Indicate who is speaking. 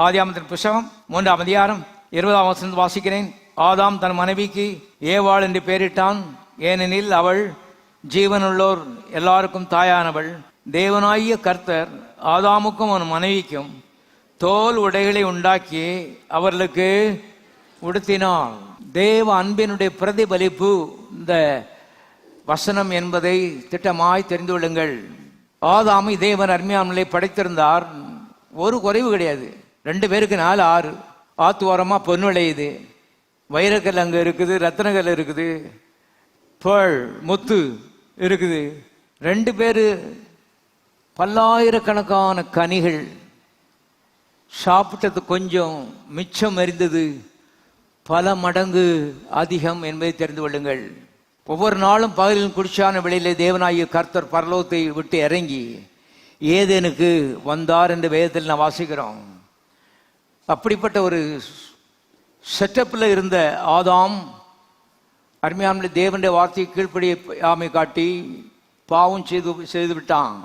Speaker 1: ஆதியாகமத்தின் புஸ்தகம் 3ஆம் அதிகாரம் 20ஆம் வசனம் வாசிக்கிறேன். ஆதாம் தன் மனைவிக்கு ஏவாள் என்று பெயரிட்டான், ஏனெனில் அவள் ஜீவனுள்ளோர் எல்லாருக்கும் தாயானவள். தேவனாகிய கர்த்தர் ஆதாமுக்கும் அவன் மனைவிக்கும் தோல் உடைகளை உண்டாக்கி அவர்களுக்கு உடுத்தினார். தேவ அன்பினுடைய பிரதிபலிப்பு இந்த வசனம் என்பதை திட்டமாய் தெரிந்து கொள்ளுங்கள். ஆதாமை தேவன் அருமையானவர்களை படைத்திருந்தார். ஒரு குறைவு கிடையாது. 2 பேருக்கு 4 6 ஆத்துவாரமா பொன் விளையுது, வைரக்கல் அங்கே இருக்குது, ரத்னக்கல் இருக்குது, பேள் முத்து இருக்குது. 2 பேரு பல்லாயிரக்கணக்கான கனிகள் சாப்பிட்டது கொஞ்சம், மிச்சம் இருந்தது பல மடங்கு அதிகம் என்பதை தெரிந்து கொள்ளுங்கள். ஒவ்வொரு நாளும் பகலில் குடிச்சான வெளியிலே தேவனாகிய கர்த்தர் பரலோகத்தை விட்டு இறங்கி ஏதேனுக்கு வந்தார் என்று வேதத்தில் நான் வாசிக்கிறோம். அப்படிப்பட்ட ஒரு செட்டப்பில் இருந்த ஆதாம் அருமையான தேவனுடைய வார்த்தையை கீழ்ப்படியாமை காட்டி பாவம் செய்து விட்டான்.